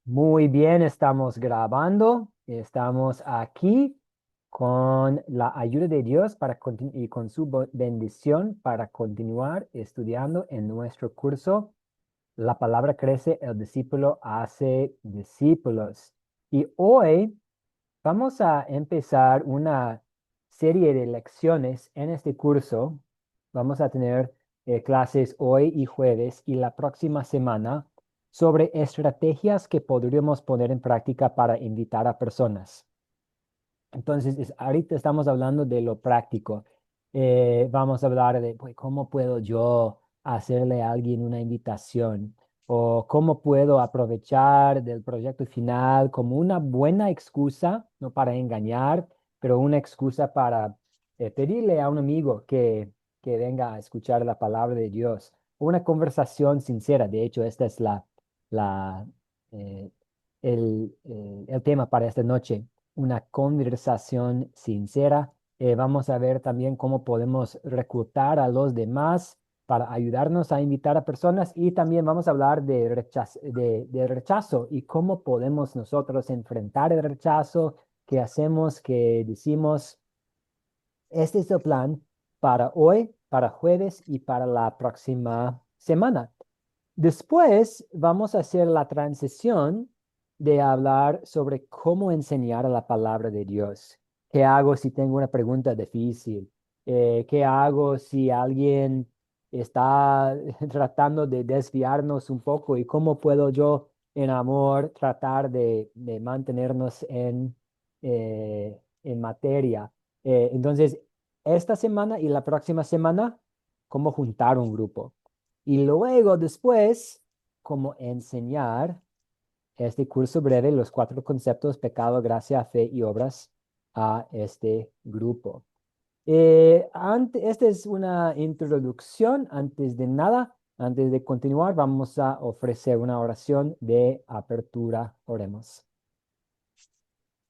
Muy bien, estamos grabando. Estamos aquí con la ayuda de Dios y con su bendición para continuar estudiando en nuestro curso. La palabra crece, el discípulo hace discípulos. Y hoy vamos a empezar una serie de lecciones en este curso. Vamos a tener clases hoy y jueves y la próxima semana sobre estrategias que podríamos poner en práctica para invitar a personas. Entonces, ahorita estamos hablando de lo práctico. Vamos a hablar de pues, cómo puedo yo hacerle a alguien una invitación o cómo puedo aprovechar del proyecto final como una buena excusa, no para engañar, pero una excusa para pedirle a un amigo que venga a escuchar la palabra de Dios. Una conversación sincera. De hecho, esta es la, eh, el tema para esta noche, una conversación sincera. Vamos a ver también cómo podemos reclutar a los demás para ayudarnos a invitar a personas y también vamos a hablar de rechazo y cómo podemos nosotros enfrentar el rechazo, qué hacemos, qué decimos. Este es el plan para hoy, para jueves y para la próxima semana. Después vamos a hacer la transición de hablar sobre cómo enseñar la palabra de Dios. ¿Qué hago si tengo una pregunta difícil? ¿Qué hago si alguien está tratando de desviarnos un poco? ¿Y cómo puedo yo, en amor, tratar de mantenernos en materia? Entonces, esta semana y la próxima semana, cómo juntar un grupo. Y luego, después, cómo enseñar este curso breve, los cuatro conceptos, pecado, gracia, fe y obras, a este grupo. Esta es una introducción. Antes de nada, antes de continuar, vamos a ofrecer una oración de apertura. Oremos.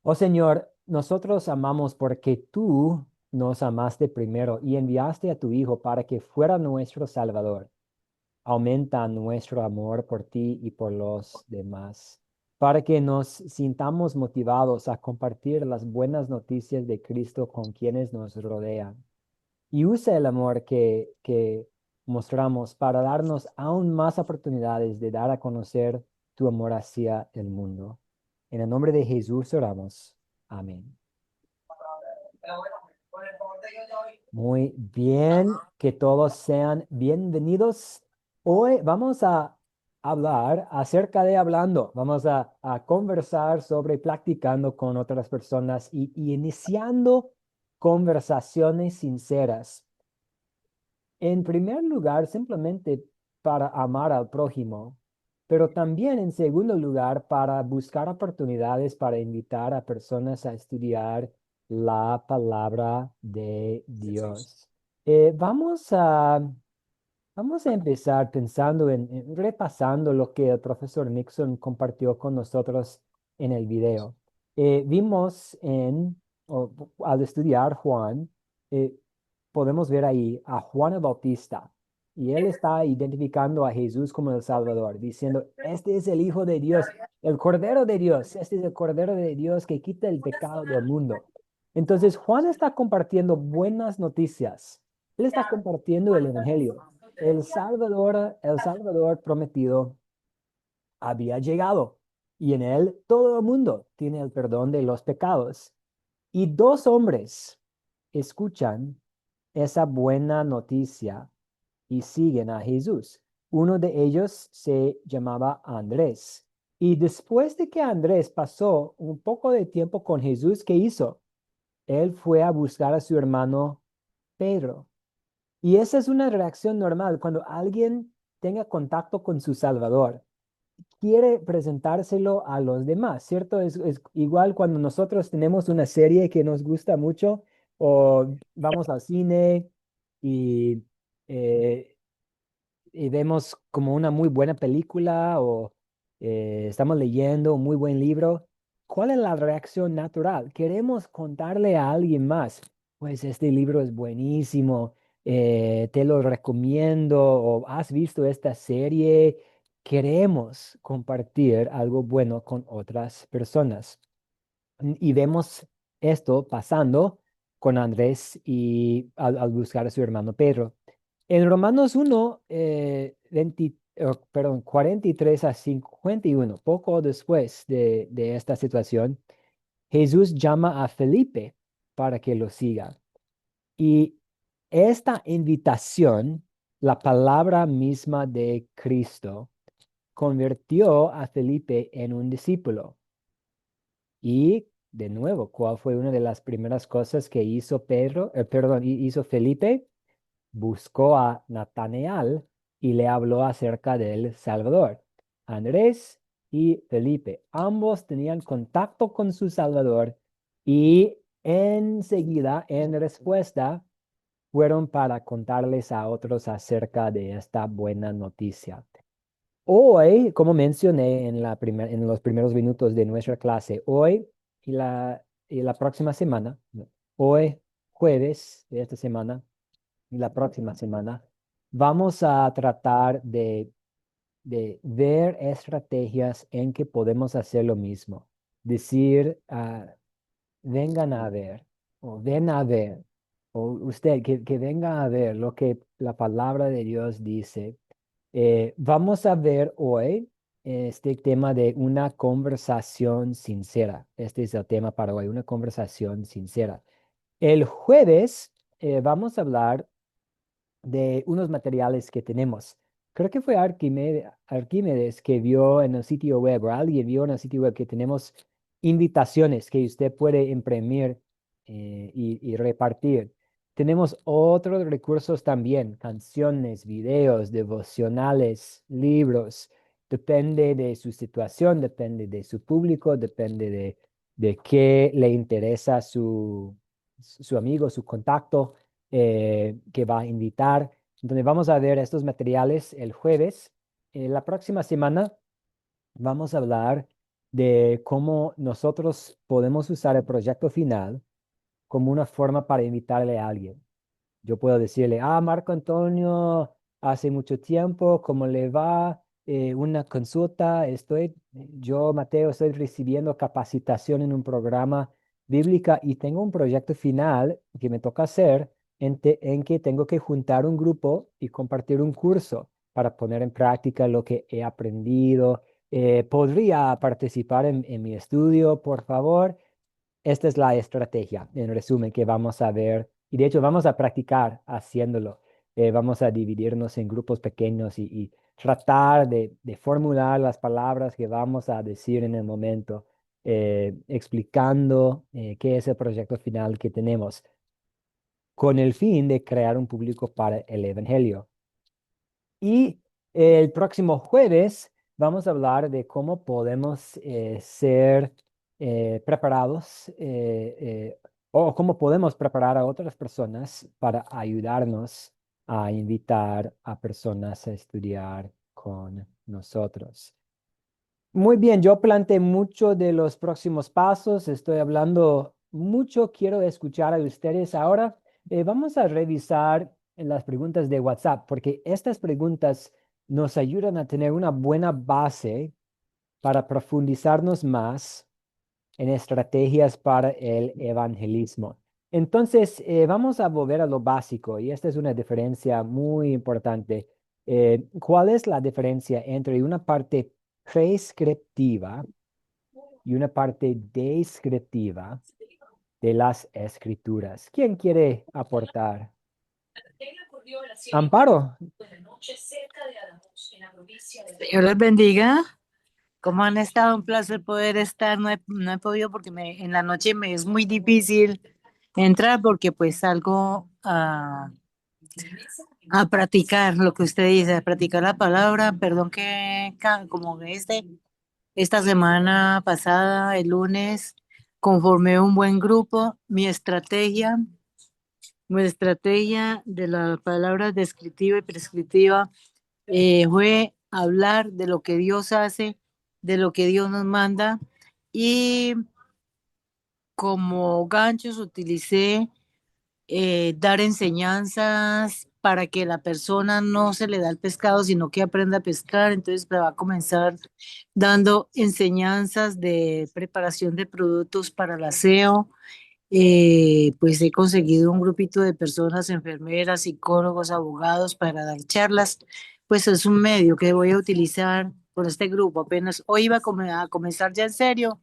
Oh Señor, nosotros amamos porque tú nos amaste primero y enviaste a tu Hijo para que fuera nuestro Salvador. Aumenta nuestro amor por ti y por los demás, para que nos sintamos motivados a compartir las buenas noticias de Cristo con quienes nos rodean. Y usa el amor que mostramos para darnos aún más oportunidades de dar a conocer tu amor hacia el mundo. En el nombre de Jesús oramos. Amén. Muy bien, que todos sean bienvenidos. Hoy vamos a hablar acerca de hablando, vamos a conversar sobre practicando con otras personas y iniciando conversaciones sinceras. En primer lugar, simplemente para amar al prójimo, pero también en segundo lugar, para buscar oportunidades para invitar a personas a estudiar la palabra de Dios. Eh, vamos a, vamos a empezar pensando repasando lo que el profesor Nixon compartió con nosotros en el video. Vimos al estudiar Juan, eh, podemos ver ahí a Juan el Bautista y él está identificando a Jesús como el Salvador, diciendo, este es el Hijo de Dios, el Cordero de Dios, este es el Cordero de Dios que quita el pecado del mundo. Entonces Juan está compartiendo buenas noticias. Él está compartiendo el Evangelio. El Salvador prometido había llegado y en él todo el mundo tiene el perdón de los pecados. Y dos hombres escuchan esa buena noticia y siguen a Jesús. Uno de ellos se llamaba Andrés. Y después de que Andrés pasó un poco de tiempo con Jesús, ¿qué hizo? Él fue a buscar a su hermano Pedro. Y esa es una reacción normal cuando alguien tenga contacto con su Salvador. Quiere presentárselo a los demás, ¿cierto? Es igual cuando nosotros tenemos una serie que nos gusta mucho o vamos al cine y, eh, y vemos como una muy buena película o estamos leyendo un muy buen libro. ¿Cuál es la reacción natural? Queremos contarle a alguien más. Pues este libro es buenísimo, te lo recomiendo o has visto esta serie queremos compartir algo bueno con otras personas. Y vemos esto pasando con Andrés y al buscar a su hermano Pedro. En Romanos 1, 43 a 51, poco después de esta situación, Jesús llama a Felipe para que lo siga. Y esta invitación, la palabra misma de Cristo, convirtió a Felipe en un discípulo. Y de nuevo, ¿cuál fue una de las primeras cosas que hizo hizo Felipe? Buscó a Natanael y le habló acerca del Salvador. Andrés y Felipe, ambos tenían contacto con su Salvador y enseguida, en respuesta, fueron para contarles a otros acerca de esta buena noticia. Hoy, como mencioné en los primeros minutos de nuestra clase, hoy y la próxima semana, no, hoy, jueves de esta semana y la próxima semana, vamos a tratar de ver estrategias en que podemos hacer lo mismo. Decir, vengan a ver, o ven a ver, o usted que venga a ver lo que la palabra de Dios dice. Vamos a ver hoy este tema de una conversación sincera. Este es el tema para hoy, una conversación sincera. El jueves vamos a hablar de unos materiales que tenemos. Creo que fue Arquímedes que vio en el sitio web, o alguien vio en el sitio web que tenemos invitaciones que usted puede imprimir y repartir. Tenemos otros recursos también, canciones, videos, devocionales, libros. Depende de su situación, depende de su público, depende de qué le interesa su amigo, su contacto que va a invitar. Entonces vamos a ver estos materiales el jueves. La próxima semana vamos a hablar de cómo nosotros podemos usar el proyecto final como una forma para invitarle a alguien. Yo puedo decirle, Marco Antonio, hace mucho tiempo, ¿cómo le va? Una consulta, yo, Mateo, estoy recibiendo capacitación en un programa bíblica y tengo un proyecto final que me toca hacer en que tengo que juntar un grupo y compartir un curso para poner en práctica lo que he aprendido. ¿Podría participar en mi estudio, por favor? Esta es la estrategia, en resumen, que vamos a ver. Y de hecho, vamos a practicar haciéndolo. Vamos a dividirnos en grupos pequeños y tratar de formular las palabras que vamos a decir en el momento, explicando qué es el proyecto final que tenemos, con el fin de crear un público para el Evangelio. Y el próximo jueves vamos a hablar de cómo podemos ser preparados o cómo podemos preparar a otras personas para ayudarnos a invitar a personas a estudiar con nosotros. Muy bien, yo planteé mucho de los próximos pasos, estoy hablando mucho, quiero escuchar a ustedes ahora. Vamos a revisar en las preguntas de WhatsApp, porque estas preguntas nos ayudan a tener una buena base para profundizarnos más en estrategias para el evangelismo. Entonces, vamos a volver a lo básico, y esta es una diferencia muy importante. ¿Cuál es la diferencia entre una parte prescriptiva y una parte descriptiva de las escrituras? ¿Quién quiere aportar? Amparo. Dios les bendiga. ¿Cómo han estado? Un placer poder estar. No he podido porque en la noche me es muy difícil entrar porque pues salgo a practicar lo que usted dice, a practicar la palabra. Perdón que como esta semana pasada, el lunes, conformé un buen grupo. Mi estrategia de la palabra descriptiva y prescriptiva fue hablar de lo que Dios hace, de lo que Dios nos manda y como ganchos utilicé dar enseñanzas para que la persona no se le da el pescado, sino que aprenda a pescar. Entonces va a comenzar dando enseñanzas de preparación de productos para el aseo. Pues he conseguido un grupito de personas, enfermeras, psicólogos, abogados para dar charlas. Pues es un medio que voy a utilizar con este grupo. Apenas hoy iba a comenzar ya en serio,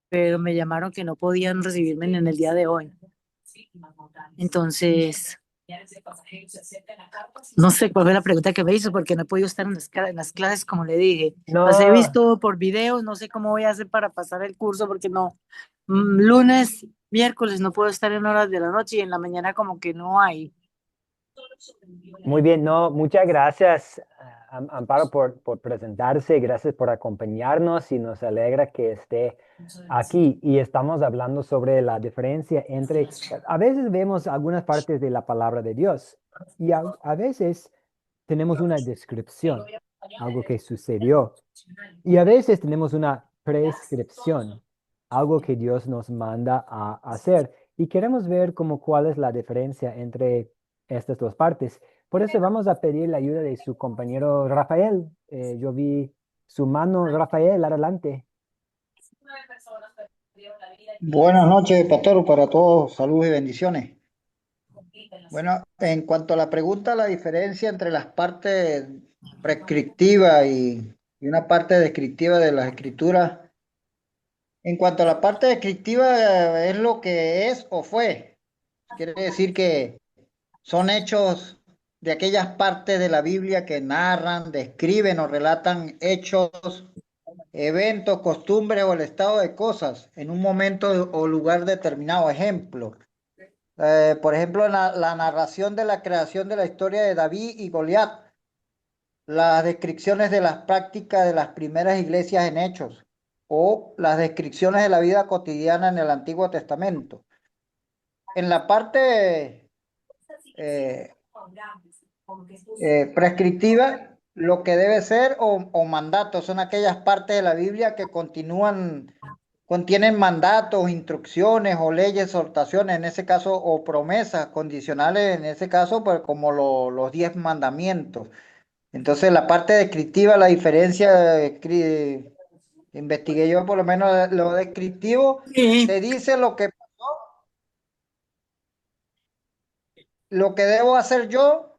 pero me llamaron que no podían recibirme en el día de hoy. Entonces, no sé cuál fue la pregunta que me hizo porque no he podido estar en las clases, como le dije. Las he No, visto por videos, no sé cómo voy a hacer para pasar el curso porque no, lunes, miércoles no puedo estar en horas de la noche y en la mañana como que no hay. muy bien, no, muchas gracias, Amparo, por presentarse, gracias por acompañarnos y nos alegra que esté aquí. Y estamos hablando sobre la diferencia entre, a veces vemos algunas partes de la palabra de Dios y a veces tenemos una descripción, algo que sucedió. Y a veces tenemos una prescripción, algo que Dios nos manda a hacer. Y queremos ver como cuál es la diferencia entre estas dos partes. Por eso vamos a pedir la ayuda de su compañero Rafael. Yo vi su mano, Rafael, adelante. Buenas noches, pastor, para todos, salud y bendiciones. Bueno, en cuanto a la pregunta, la diferencia entre las partes prescriptivas y una parte descriptiva de las escrituras, en cuanto a la parte descriptiva, es lo que es o fue. Quiere decir que son hechos de aquellas partes de la Biblia que narran, describen o relatan hechos, eventos, costumbres o el estado de cosas en un momento o lugar determinado. Ejemplo. Por ejemplo, la narración de la creación de la historia de David y Goliat, las descripciones de las prácticas de las primeras iglesias en Hechos, o las descripciones de la vida cotidiana en el Antiguo Testamento. En la parte eh, prescriptiva, lo que debe ser o mandatos son aquellas partes de la Biblia que contienen mandatos, instrucciones o leyes, exhortaciones, en ese caso, o promesas condicionales, en ese caso, pues como los 10 mandamientos. Entonces, la parte descriptiva, la diferencia, investigué yo por lo menos lo descriptivo, Sí. te dice lo que debo hacer yo,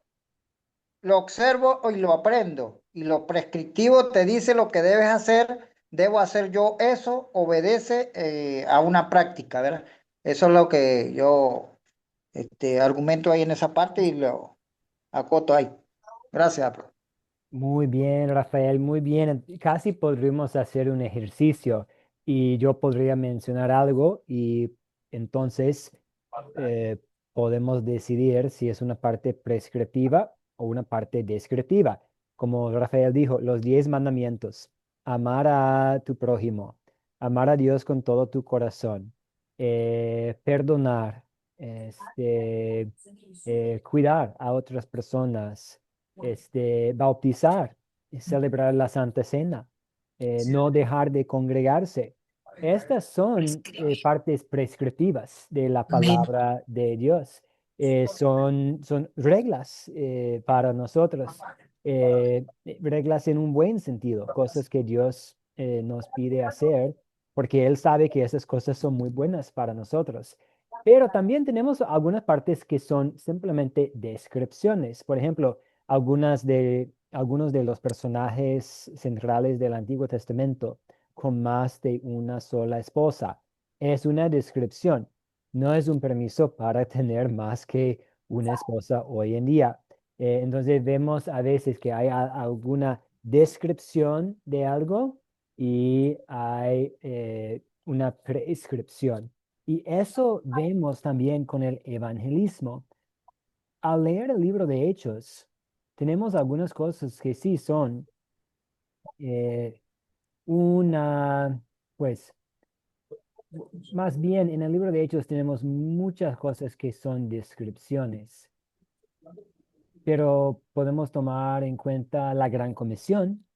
lo observo y lo aprendo. Y lo prescriptivo te dice lo que debes hacer, debo hacer yo eso, obedece a una práctica, ¿verdad? Eso es lo que yo argumento ahí en esa parte y lo acoto ahí. Gracias, profe. Muy bien, Rafael, muy bien. Casi podríamos hacer un ejercicio y yo podría mencionar algo y entonces eh, podemos decidir si es una parte prescriptiva o una parte descriptiva. Como Rafael dijo, los 10 mandamientos: amar a tu prójimo, amar a Dios con todo tu corazón, perdonar, cuidar a otras personas, bautizar, celebrar la Santa Cena, no dejar de congregarse. Estas son partes prescriptivas de la Amén. palabra de Dios. Son reglas para nosotros, reglas en un buen sentido, cosas que Dios nos pide hacer, porque Él sabe que esas cosas son muy buenas para nosotros. Pero también tenemos algunas partes que son simplemente descripciones. Por ejemplo, algunos de los personajes centrales del Antiguo Testamento con más de una sola esposa. Es una descripción, no es un permiso para tener más que una esposa hoy en día. Entonces vemos a veces que hay alguna descripción de algo y hay una prescripción. Y eso vemos también con el evangelismo. Al leer el libro de Hechos, tenemos algunas cosas que sí son eh, una, pues, más bien en el libro de Hechos tenemos muchas cosas que son descripciones, pero podemos tomar en cuenta la gran comisión,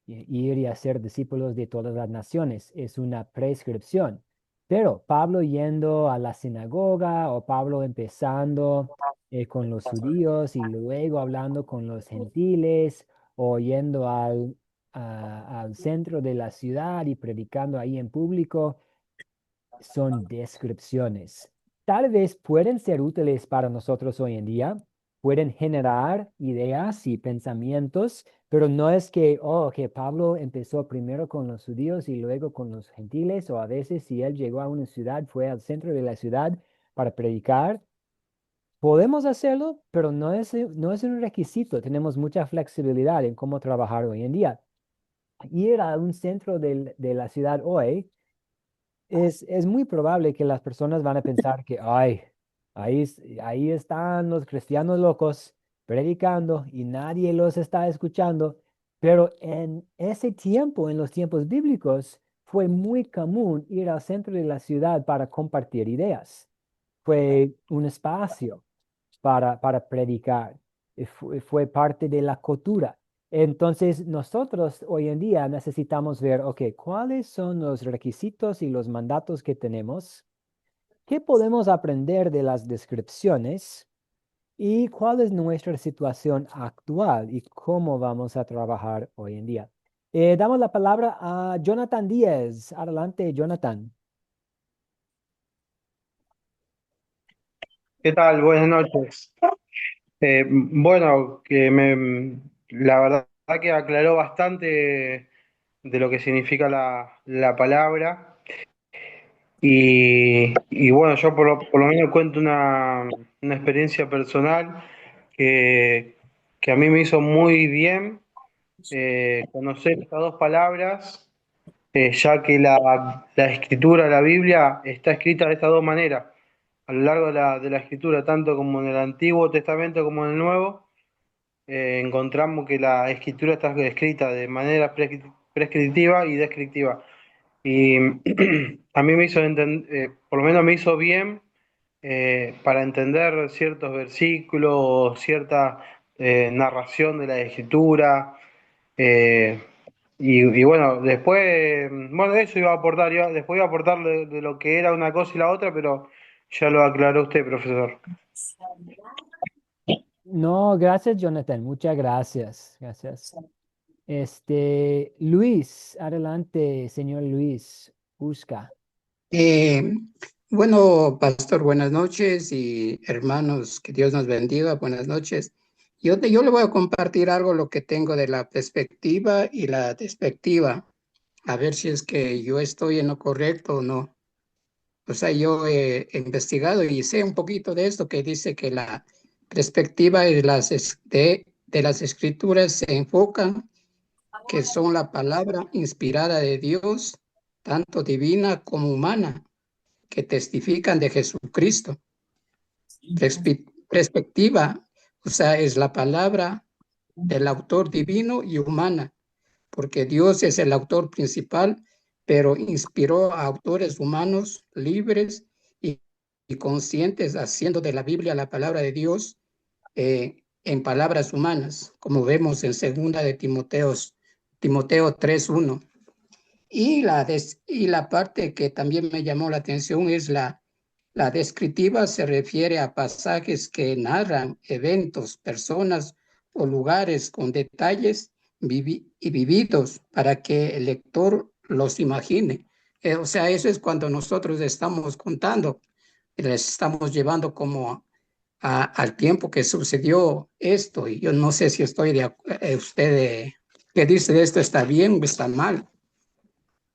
ir y hacer discípulos de todas las naciones, es una prescripción. Pero Pablo yendo a la sinagoga o Pablo empezando con los judíos y luego hablando con los gentiles o yendo al centro de la ciudad y predicando ahí en público, son descripciones. Tal vez pueden ser útiles para nosotros hoy en día, pueden generar ideas y pensamientos, pero no es que, oh, que Pablo empezó primero con los judíos y luego con los gentiles, o a veces si él llegó a una ciudad, fue al centro de la ciudad para predicar. Podemos hacerlo, pero no es un requisito. Tenemos mucha flexibilidad en cómo trabajar hoy en día. Ir a un centro de la ciudad hoy es muy probable que las personas van a pensar que, ay, ahí están los cristianos locos predicando y nadie los está escuchando. Pero en ese tiempo, en los tiempos bíblicos, fue muy común ir al centro de la ciudad para compartir ideas. Fue un espacio para predicar. Fue parte de la cultura. Entonces, nosotros hoy en día necesitamos ver, ok, ¿cuáles son los requisitos y los mandatos que tenemos? ¿Qué podemos aprender de las descripciones? ¿Y cuál es nuestra situación actual y cómo vamos a trabajar hoy en día? Damos la palabra a Jonathan Díaz. Adelante, Jonathan. ¿Qué tal? Buenas noches. Bueno, la verdad que aclaró bastante de lo que significa la palabra y bueno, yo por lo menos cuento una experiencia personal que, que a mí me hizo muy bien conocer estas dos palabras, ya que la escritura, la Biblia, está escrita de estas dos maneras a lo largo de la escritura, tanto como en el Antiguo Testamento como en el Nuevo, encontramos que la escritura está escrita de manera prescriptiva y descriptiva. Y a mí me hizo por lo menos me hizo bien para entender ciertos versículos, cierta narración de la escritura. eh, y bueno, después, bueno, eso iba a aportar, después iba a aportar de lo que era una cosa y la otra, pero ya lo aclaró usted, profesor. No, gracias, Jonathan. Muchas gracias. Gracias. Luis, adelante, señor Luis, busca. Eh, bueno, pastor, buenas noches y hermanos, que Dios nos bendiga, buenas noches. Yo le voy a compartir algo lo que tengo de la perspectiva y la despectiva, a ver si es que yo estoy en lo correcto o no. O sea, yo he investigado y sé un poquito de esto que dice que la perspectiva de las escrituras se enfocan, que son la palabra inspirada de Dios, tanto divina como humana, que testifican de Jesucristo. Perspectiva, o sea, es la palabra del autor divino y humana, porque Dios es el autor principal, pero inspiró a autores humanos libres y, y conscientes, haciendo de la Biblia la palabra de Dios en palabras humanas, como vemos en segunda de Timoteo 3:1. Y la parte que también me llamó la atención es la descriptiva. Se refiere a pasajes que narran eventos, personas o lugares con detalles y vividos para que el lector los imagine. O sea, eso es cuando nosotros estamos contando, les estamos llevando como al tiempo que sucedió esto. Y yo no sé si estoy ¿qué dice de esto? ¿Está bien o está mal?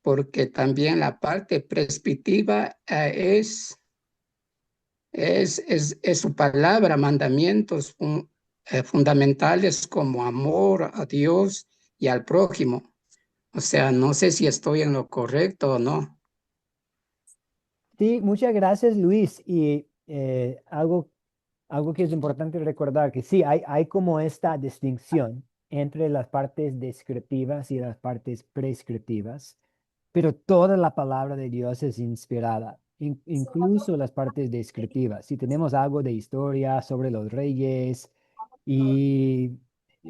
Porque también la parte prescriptiva es su palabra, mandamientos fundamentales como amor a Dios y al prójimo. O sea, no sé si estoy en lo correcto o no. Sí, muchas gracias, Luis. Y algo que es importante recordar, que sí, hay como esta distinción entre las partes descriptivas y las partes prescriptivas, pero toda la palabra de Dios es inspirada, incluso las partes descriptivas. Si tenemos algo de historia sobre los reyes y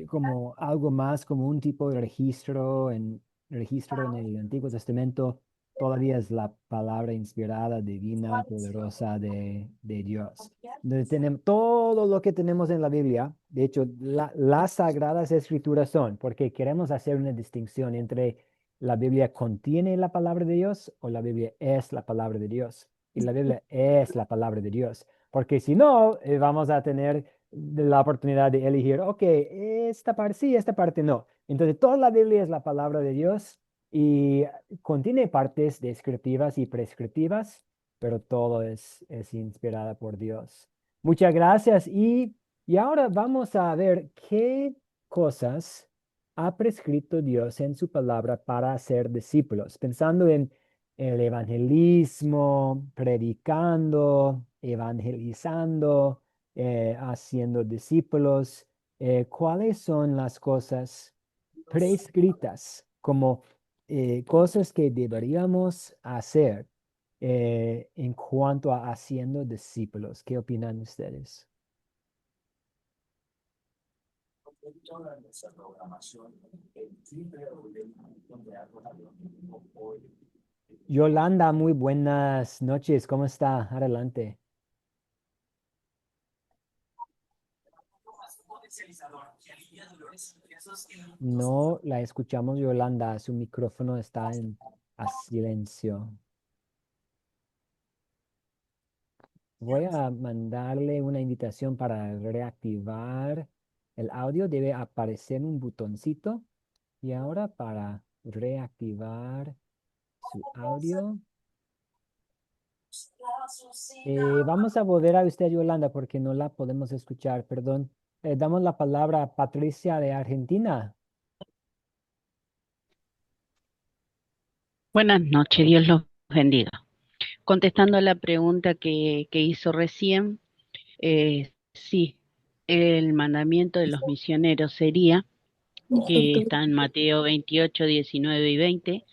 como algo más como un tipo de registro en el Antiguo Testamento, todavía es la palabra inspirada, divina, poderosa de Dios. Entonces, tenemos todo lo que tenemos en la Biblia. De hecho, las sagradas escrituras son, porque queremos hacer una distinción entre la Biblia contiene la palabra de Dios o la Biblia es la palabra de Dios. Y la Biblia es la palabra de Dios. Porque si no, vamos a tener la oportunidad de elegir, ok, esta parte sí, esta parte no. Entonces, toda la Biblia es la palabra de Dios y contiene partes descriptivas y prescriptivas, pero todo es inspirada por Dios. Muchas gracias. Y ahora vamos a ver qué cosas ha prescrito Dios en su palabra para ser discípulos, pensando en el evangelismo, predicando, evangelizando, haciendo discípulos. ¿Cuáles son las cosas prescritas como cosas que deberíamos hacer en cuanto a haciendo discípulos? ¿Qué opinan ustedes? Yolanda, muy buenas noches. ¿Cómo está? Adelante. No la escuchamos, Yolanda. Su micrófono está a silencio. Voy a mandarle una invitación para reactivar el audio. Debe aparecer un botoncito. Y ahora para reactivar su audio. Vamos a volver a usted, Yolanda, porque no la podemos escuchar. Perdón. Damos la palabra a Patricia de Argentina. Buenas noches, Dios los bendiga. Contestando a la pregunta que hizo recién, sí, el mandamiento de los misioneros sería, que está en Mateo 28, 19 y 20,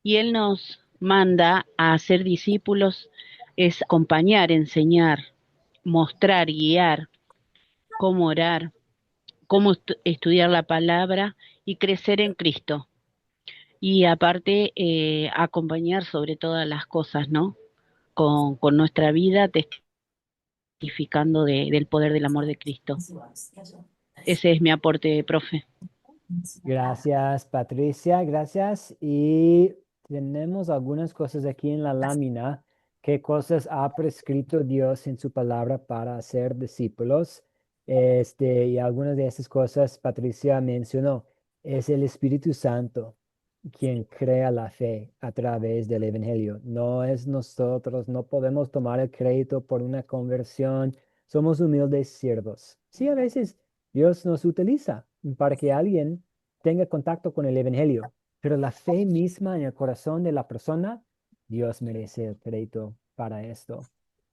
y Él nos manda a hacer discípulos, es acompañar, enseñar, mostrar, guiar, cómo orar, cómo estudiar la palabra y crecer en Cristo. Y aparte, acompañar sobre todas las cosas, ¿no? Con nuestra vida, testificando del poder del amor de Cristo. Ese es mi aporte, profe. Gracias, Patricia. Gracias. Y tenemos algunas cosas aquí en la lámina. ¿Qué cosas ha prescrito Dios en su palabra para hacer discípulos? Y algunas de esas cosas Patricia mencionó. Es el Espíritu Santo quien crea la fe a través del Evangelio. No es nosotros, no podemos tomar el crédito por una conversión. Somos humildes siervos. Sí, a veces Dios nos utiliza para que alguien tenga contacto con el Evangelio, pero la fe misma en el corazón de la persona, Dios merece el crédito para esto.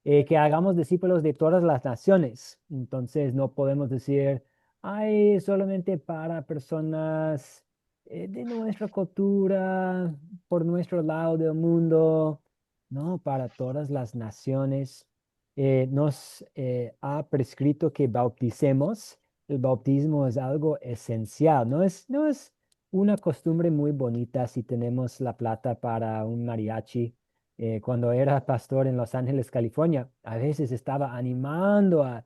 Que hagamos discípulos de todas las naciones. Entonces no podemos decir, ay, solamente para personas de nuestra cultura, por nuestro lado del mundo. No, para todas las naciones. Nos ha prescrito que bauticemos. El bautismo es algo esencial, no es una costumbre muy bonita si tenemos la plata para un mariachi. Cuando era pastor en Los Ángeles, California, a veces estaba animando a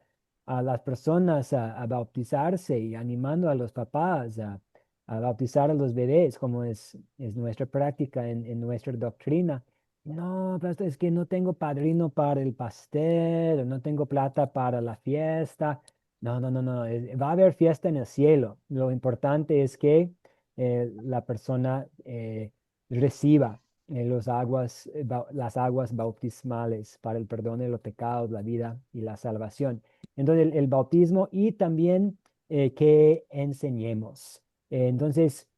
las personas a bautizarse y animando a los papás a bautizar a los bebés, como es nuestra práctica en nuestra doctrina. No, pastor, es que no tengo padrino para el pastel, o no tengo plata para la fiesta. No, no, no, no. Va a haber fiesta en el cielo. Lo importante es que la persona reciba las aguas bautismales para el perdón de los pecados, la vida y la salvación. Entonces, el bautismo y también que enseñemos. Entonces,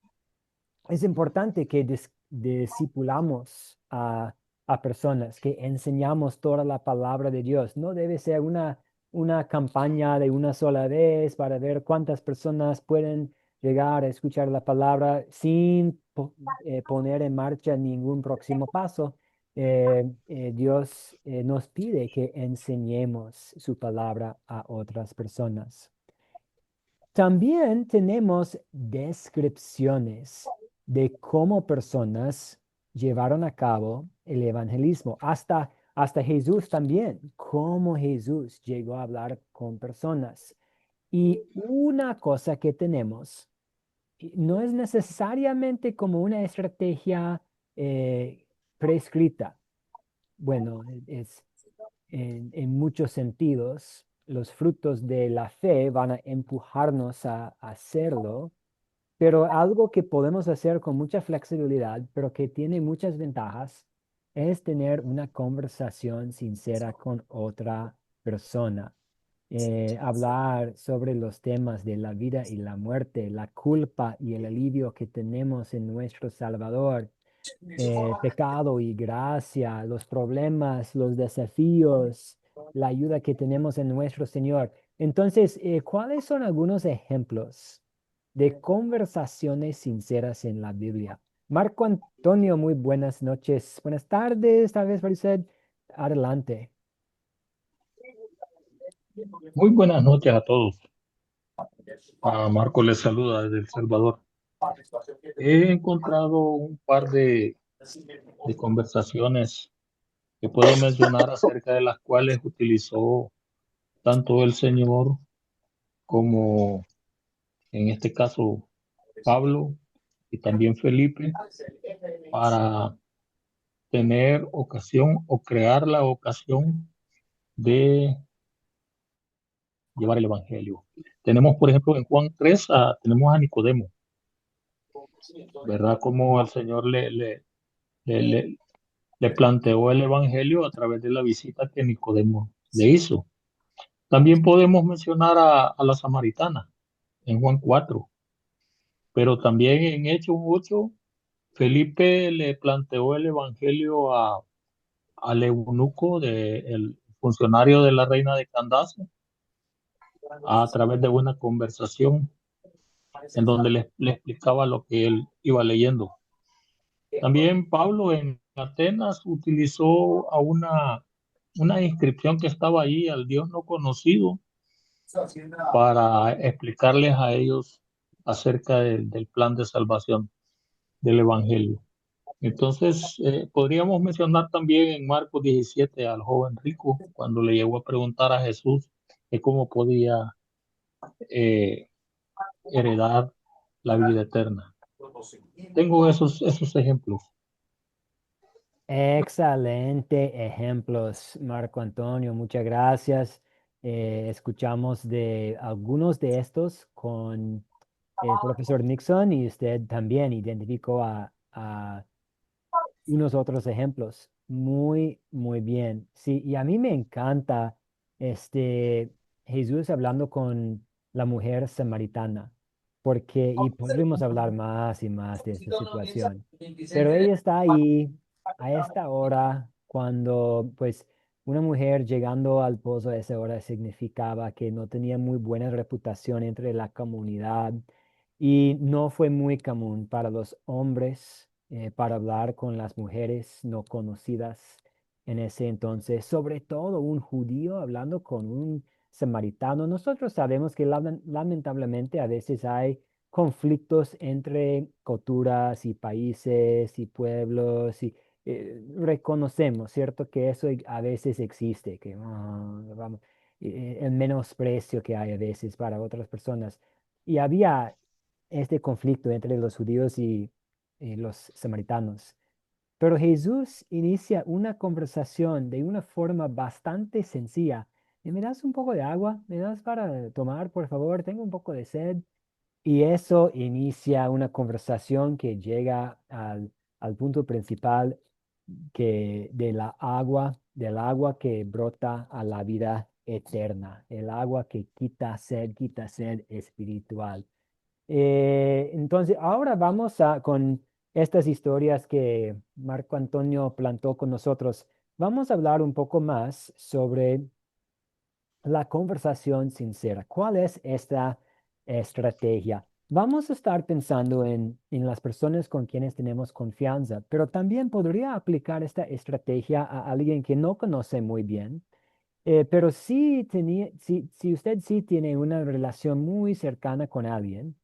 es importante que discipulamos a personas, que enseñamos toda la palabra de Dios. No debe ser una campaña de una sola vez para ver cuántas personas pueden llegar a escuchar la palabra sin poner en marcha ningún próximo paso. Dios nos pide que enseñemos su palabra a otras personas. También tenemos descripciones de cómo personas llevaron a cabo el evangelismo. Hasta Jesús también, cómo Jesús llegó a hablar con personas. Y una cosa que tenemos, y no es necesariamente como una estrategia prescrita. Bueno, es en muchos sentidos, los frutos de la fe van a empujarnos a hacerlo, pero algo que podemos hacer con mucha flexibilidad, pero que tiene muchas ventajas, es tener una conversación sincera con otra persona. Hablar sobre los temas de la vida y la muerte, la culpa y el alivio que tenemos en nuestro Salvador, pecado y gracia, los problemas, los desafíos, la ayuda que tenemos en nuestro Señor. Entonces, ¿cuáles son algunos ejemplos de conversaciones sinceras en la Biblia? Marco Antonio, muy buenas noches. Buenas tardes, tal vez, Maricel. Adelante. Muy buenas noches a todos. A Marco les saluda desde El Salvador. He encontrado un par de conversaciones que puedo mencionar acerca de las cuales utilizó tanto el Señor como en este caso Pablo y también Felipe para tener ocasión o crear la ocasión de llevar el Evangelio. Tenemos, por ejemplo, en Juan 3, tenemos a Nicodemo, ¿verdad? Como el Señor le, le- le planteó el Evangelio a través de la visita que Nicodemo le hizo. También podemos mencionar a la samaritana en Juan 4, pero también en Hechos 8, Felipe le planteó el Evangelio al eunuco, el funcionario de la reina de Candace, a través de una conversación en donde le explicaba lo que él iba leyendo. También Pablo en Atenas utilizó una inscripción que estaba ahí al Dios no conocido para explicarles a ellos acerca del plan de salvación del Evangelio. Entonces, podríamos mencionar también en Marcos 17 al joven rico, cuando le llegó a preguntar a Jesús que cómo podía eh, heredar la vida eterna. Tengo esos ejemplos. Excelente ejemplos, Marco Antonio. Muchas gracias. Escuchamos de algunos de estos con el profesor Nixon y usted también identificó a unos otros ejemplos. Muy, muy bien. Sí, y a mí me encanta Jesús hablando con la mujer samaritana, porque, y podremos hablar más y más de esta situación, pero ella está ahí a esta hora cuando, pues, una mujer llegando al pozo a esa hora significaba que no tenía muy buena reputación entre la comunidad y no fue muy común para los hombres para hablar con las mujeres no conocidas en ese entonces, sobre todo un judío hablando con un samaritano. Nosotros sabemos que lamentablemente a veces hay conflictos entre culturas y países y pueblos y reconocemos, ¿cierto? Que eso a veces existe, que vamos, el menosprecio que hay a veces para otras personas. Y había este conflicto entre los judíos y los samaritanos. Pero Jesús inicia una conversación de una forma bastante sencilla. ¿Me das un poco de agua? ¿Me das para tomar, por favor? Tengo un poco de sed. Y eso inicia una conversación que llega al punto principal que del agua que brota a la vida eterna, el agua que quita sed espiritual. Entonces, ahora vamos con estas historias que Marco Antonio plantó con nosotros. Vamos a hablar un poco más sobre la conversación sincera. ¿Cuál es esta estrategia? Vamos a estar pensando en las personas con quienes tenemos confianza, pero también podría aplicar esta estrategia a alguien que no conoce muy bien. Pero si usted sí tiene una relación muy cercana con alguien,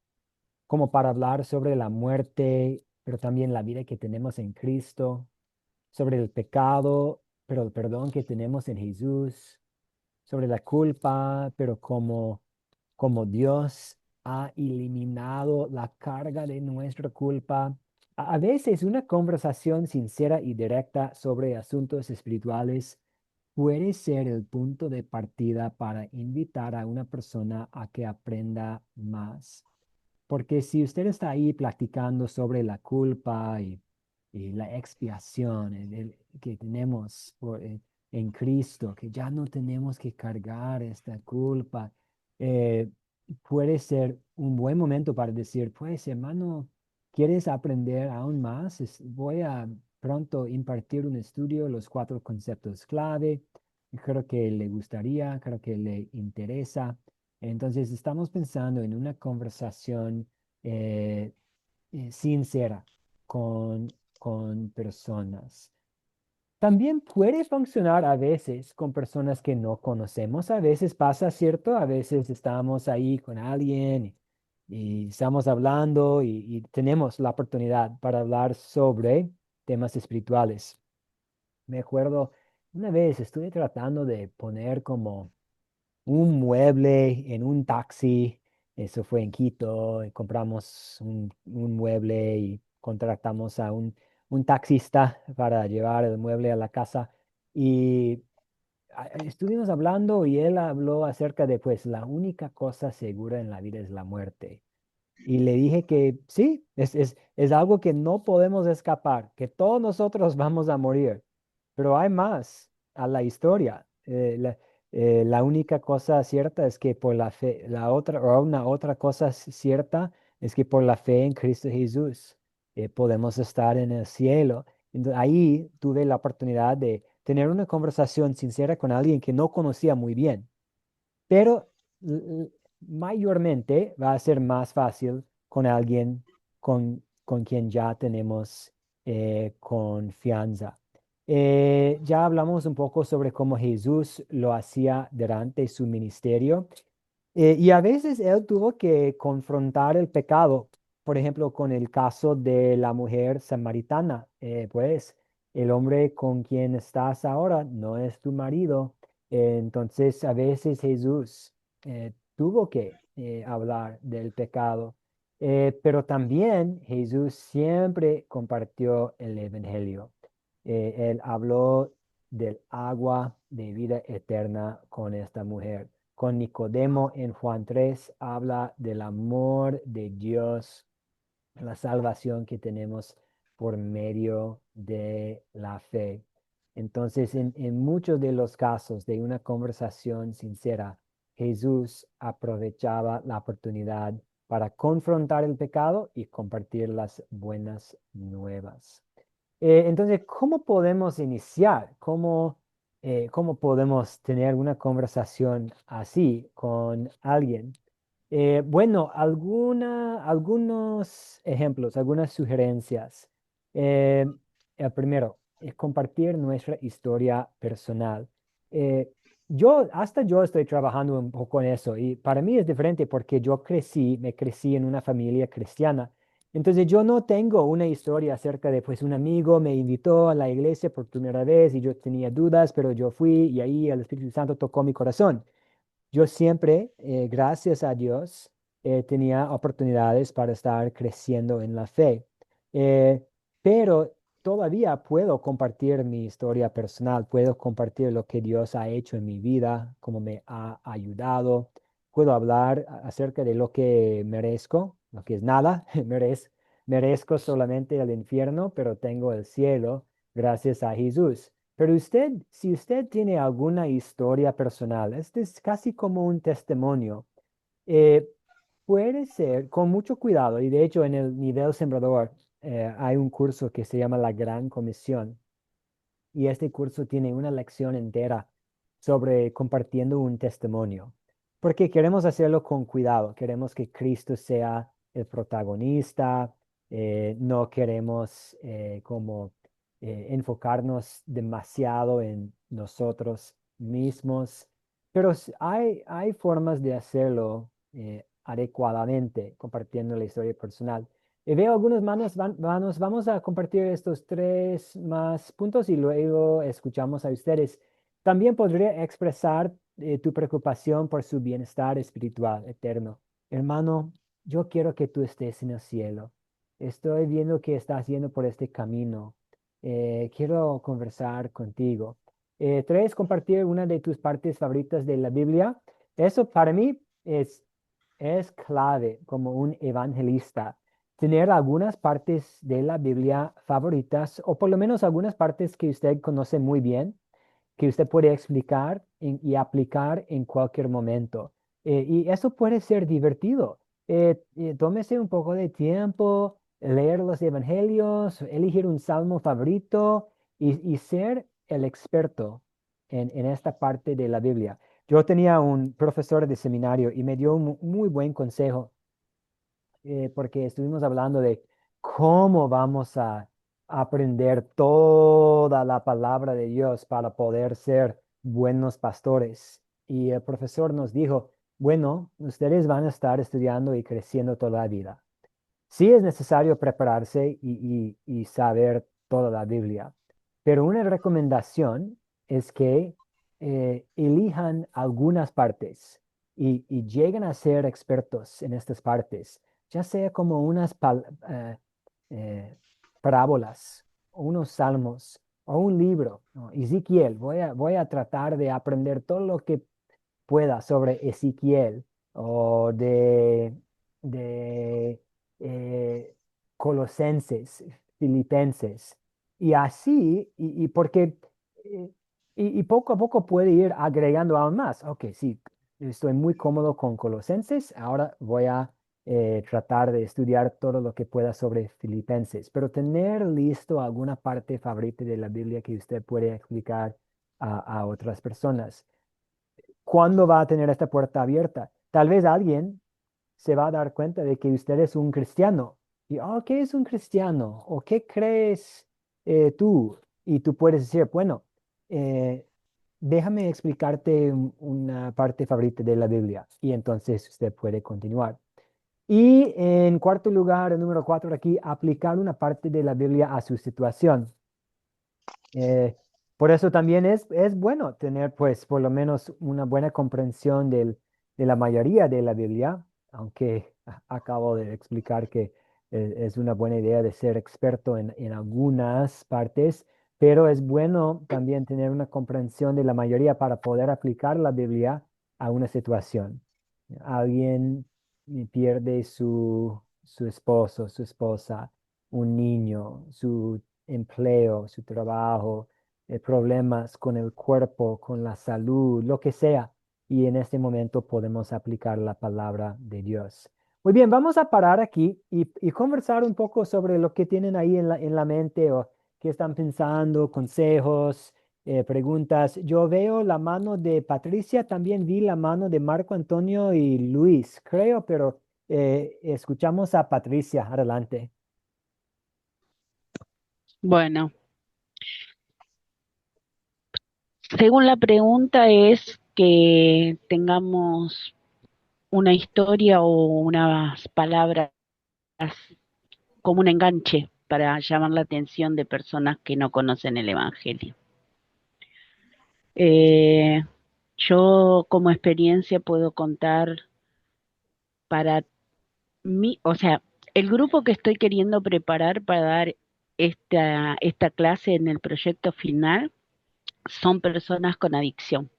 como para hablar sobre la muerte, pero también la vida que tenemos en Cristo, sobre el pecado, pero el perdón que tenemos en Jesús, sobre la culpa, pero como Dios ha eliminado la carga de nuestra culpa. A veces una conversación sincera y directa sobre asuntos espirituales puede ser el punto de partida para invitar a una persona a que aprenda más. Porque si usted está ahí platicando sobre la culpa y la expiación que tenemos en Cristo, que ya no tenemos que cargar esta culpa, eh, puede ser un buen momento para decir, pues hermano, ¿quieres aprender aún más? Voy a pronto impartir un estudio, los 4 conceptos clave. Creo que le gustaría, creo que le interesa. Entonces, estamos pensando en una conversación eh, sincera con personas. También puede funcionar a veces con personas que no conocemos. A veces pasa, ¿cierto? A veces estamos ahí con alguien y estamos hablando y tenemos la oportunidad para hablar sobre temas espirituales. Me acuerdo, una vez estuve tratando de poner como un mueble en un taxi. Eso fue en Quito. Compramos un mueble y contratamos a un taxista para llevar el mueble a la casa. Y estuvimos hablando y él habló acerca de, pues, la única cosa segura en la vida es la muerte. Y le dije que sí, es algo que no podemos escapar, que todos nosotros vamos a morir, pero hay más a la historia. La única cosa cierta es que por la fe, la otra, o una otra cosa cierta es que por la fe en Cristo Jesús podemos estar en el cielo. Entonces, ahí tuve la oportunidad de tener una conversación sincera con alguien que no conocía muy bien, pero mayormente va a ser más fácil con alguien con quien ya tenemos confianza. Ya hablamos un poco sobre cómo Jesús lo hacía durante su ministerio. Y a veces él tuvo que confrontar el pecado, por ejemplo, con el caso de la mujer samaritana. Pues el hombre con quien estás ahora no es tu marido. Entonces a veces Jesús tuvo que hablar del pecado. Pero también Jesús siempre compartió el evangelio. Él habló del agua de vida eterna con esta mujer. Con Nicodemo en Juan 3 habla del amor de Dios, la salvación que tenemos por medio de la fe. Entonces, en muchos de los casos de una conversación sincera, Jesús aprovechaba la oportunidad para confrontar el pecado y compartir las buenas nuevas. Entonces, ¿cómo podemos iniciar? ¿Cómo podemos tener una conversación así con alguien? Bueno, algunos ejemplos, algunas sugerencias. Eh, el primero es compartir nuestra historia personal. Eh, hasta yo estoy trabajando un poco en eso y para mí es diferente porque me crecí en una familia cristiana. Entonces yo no tengo una historia acerca de, pues un amigo me invitó a la iglesia por primera vez y yo tenía dudas, pero yo fui y ahí el Espíritu Santo tocó mi corazón. Yo siempre, gracias a Dios, tenía oportunidades para estar creciendo en la fe. Eh, pero todavía puedo compartir mi historia personal, puedo compartir lo que Dios ha hecho en mi vida, cómo me ha ayudado. Puedo hablar acerca de lo que merezco, lo que es nada. Merezco solamente el infierno, pero tengo el cielo gracias a Jesús. Pero usted, si usted tiene alguna historia personal, este es casi como un testimonio, eh, puede ser con mucho cuidado, y de hecho en el nivel sembrador hay un curso que se llama la Gran Comisión, y este curso tiene una lección entera sobre compartiendo un testimonio, porque queremos hacerlo con cuidado, queremos que Cristo sea el protagonista, no queremos como enfocarnos demasiado en nosotros mismos, pero hay formas de hacerlo adecuadamente, compartiendo la historia personal. Veo algunas manos. Vamos a compartir estos tres más puntos y luego escuchamos a ustedes. También podría expresar tu preocupación por su bienestar espiritual eterno. Hermano, yo quiero que tú estés en el cielo. Estoy viendo que estás yendo por este camino. Quiero conversar contigo. Tres, compartir una de tus partes favoritas de la Biblia. Eso para mí es clave como un evangelista. Tener algunas partes de la Biblia favoritas o por lo menos algunas partes que usted conoce muy bien que usted puede explicar y aplicar en cualquier momento. Y eso puede ser divertido. Tómese un poco de tiempo, leer los evangelios, elegir un salmo favorito y ser el experto en esta parte de la Biblia. Yo tenía un profesor de seminario y me dio un muy buen consejo porque estuvimos hablando de cómo vamos a aprender toda la palabra de Dios para poder ser buenos pastores. Y el profesor nos dijo, bueno, ustedes van a estar estudiando y creciendo toda la vida. Sí es necesario prepararse y saber toda la Biblia, pero una recomendación es que elijan algunas partes y lleguen a ser expertos en estas partes, ya sea como unas eh, parábolas, o unos salmos, o un libro, ¿no? Ezequiel, voy a tratar de aprender todo lo que pueda sobre Ezequiel o de Colosenses, Filipenses. Y así, y porque, eh, y poco a poco puede ir agregando aún más. Ok, sí, estoy muy cómodo con Colosenses, ahora voy a tratar de estudiar todo lo que pueda sobre Filipenses, pero tener listo alguna parte favorita de la Biblia que usted puede explicar a otras personas. ¿Cuándo va a tener esta puerta abierta? Tal vez alguien se va a dar cuenta de que usted es un cristiano. Y, oh, ¿qué es un cristiano? ¿O qué crees tú? Y tú puedes decir, bueno, eh, déjame explicarte una parte favorita de la Biblia. Y entonces usted puede continuar. Y en cuarto lugar, el número cuatro aquí, aplicar una parte de la Biblia a su situación. Eh, por eso también es bueno tener, pues, por lo menos una buena comprensión de la mayoría de la Biblia, aunque acabo de explicar que es una buena idea de ser experto en algunas partes, pero es bueno también tener una comprensión de la mayoría para poder aplicar la Biblia a una situación. Alguien pierde su esposo, su esposa, un niño, su empleo, su trabajo, problemas con el cuerpo, con la salud, lo que sea. Y en este momento podemos aplicar la palabra de Dios. Muy bien, vamos a parar aquí y conversar un poco sobre lo que tienen ahí en la mente o qué están pensando, consejos, preguntas. Yo veo la mano de Patricia, también vi la mano de Marco Antonio y Luis, creo, pero escuchamos a Patricia. Adelante. Bueno, según la pregunta es que tengamos una historia o unas palabras como un enganche para llamar la atención de personas que no conocen el Evangelio. Eh, yo como experiencia puedo contar para mí, o sea, el grupo que estoy queriendo preparar para dar esta clase en el proyecto final son personas con adicción.